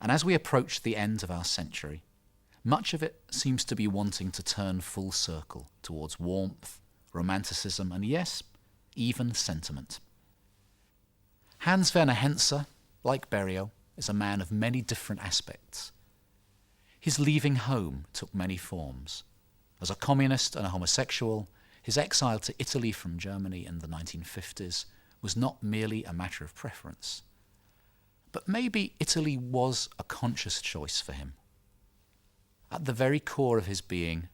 And as we approach the end of our century, much of it seems to be wanting to turn full circle towards warmth, romanticism, and yes, even sentiment. Hans Werner Henze, like Berio, is a man of many different aspects. His leaving home took many forms. As a communist and a homosexual, his exile to Italy from Germany in the 1950s was not merely a matter of preference. But maybe Italy was a conscious choice for him. At the very core of his being,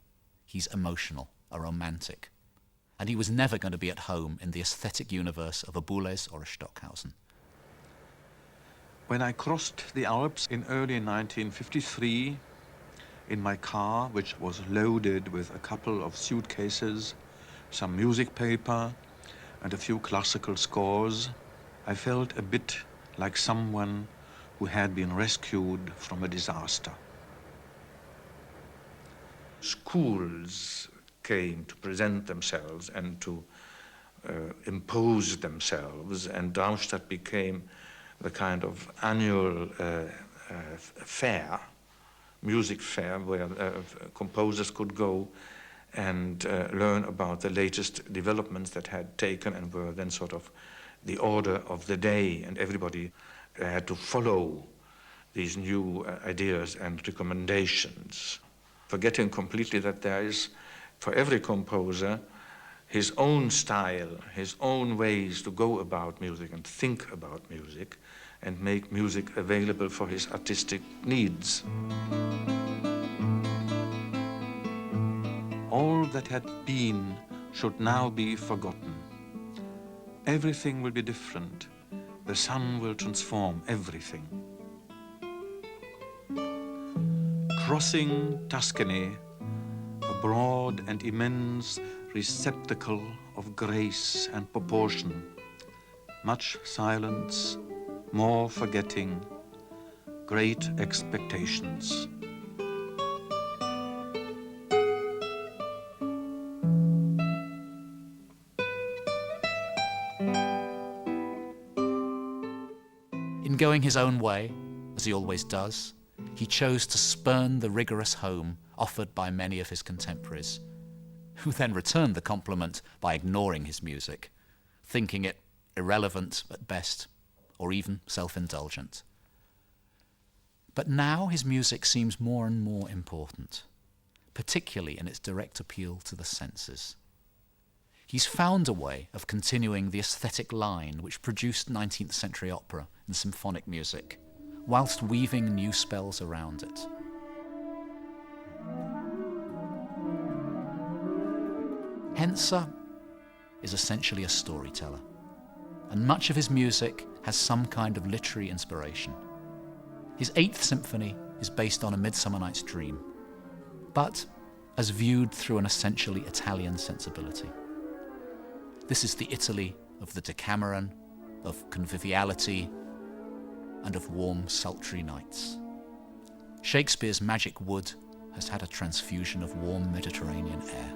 he's emotional, a romantic, and he was never going to be at home in the aesthetic universe of a Boulez or a Stockhausen. When I crossed the Alps in early 1953, in my car, which was loaded with a couple of suitcases, some music paper, and a few classical scores, I felt a bit like someone who had been rescued from a disaster. Schools came to present themselves and to impose themselves, and Darmstadt became the kind of annual fair, music fair, where composers could go and learn about the latest developments that had taken and were then sort of the order of the day, and everybody had to follow these new ideas and recommendations, forgetting completely that there is, for every composer, his own style, his own ways to go about music and think about music and make music available for his artistic needs. All that had been should now be forgotten. Everything will be different. The sun will transform everything. Crossing Tuscany, a broad and immense receptacle of grace and proportion, much silence, more forgetting, great expectations. In going his own way, as he always does, he chose to spurn the rigorous home offered by many of his contemporaries, who then returned the compliment by ignoring his music, thinking it irrelevant at best, or even self-indulgent. But now his music seems more and more important, particularly in its direct appeal to the senses. He's found a way of continuing the aesthetic line which produced 19th century opera and symphonic music, whilst weaving new spells around it. Henze is essentially a storyteller, and much of his music has some kind of literary inspiration. His 8th symphony is based on A Midsummer Night's Dream, but as viewed through an essentially Italian sensibility. This is the Italy of the Decameron, of conviviality, and of warm, sultry nights. Shakespeare's magic wood has had a transfusion of warm Mediterranean air.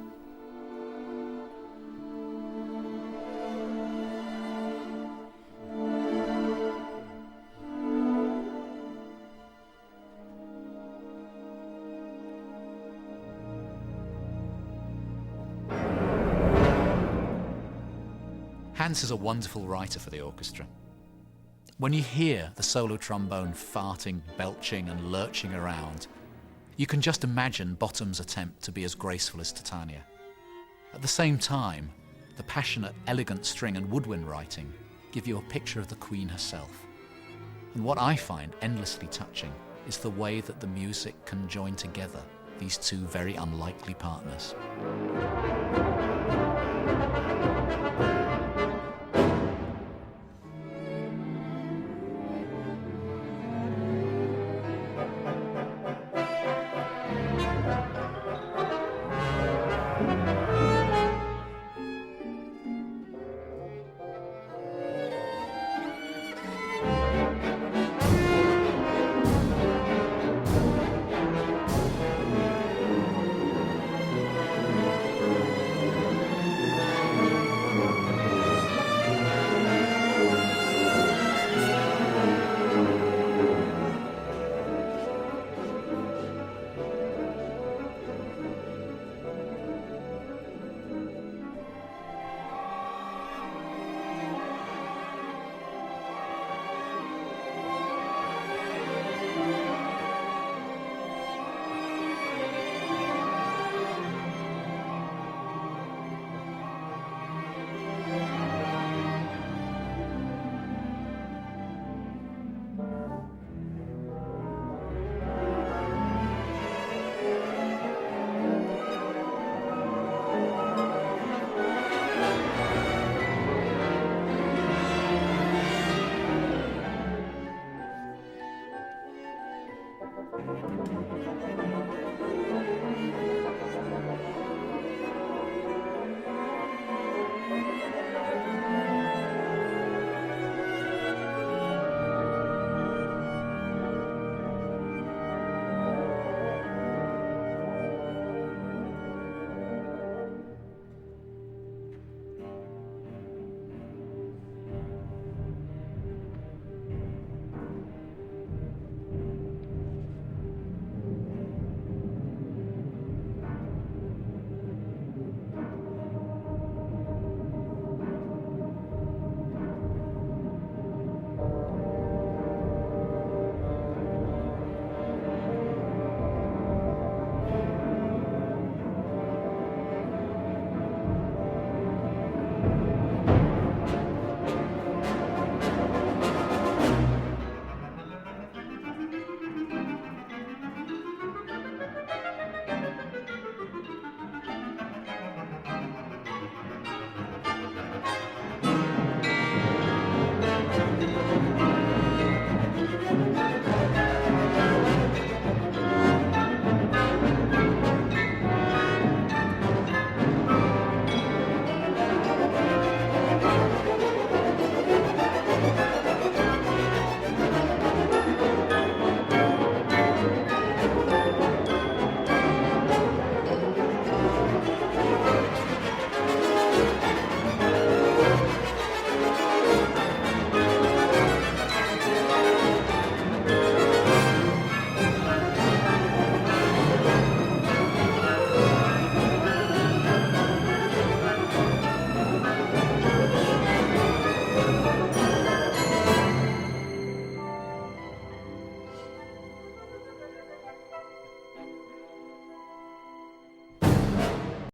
Hans is a wonderful writer for the orchestra. When you hear the solo trombone farting, belching and lurching around, you can just imagine Bottom's attempt to be as graceful as Titania. At the same time, the passionate, elegant string and woodwind writing give you a picture of the Queen herself. And what I find endlessly touching is the way that the music can join together these two very unlikely partners.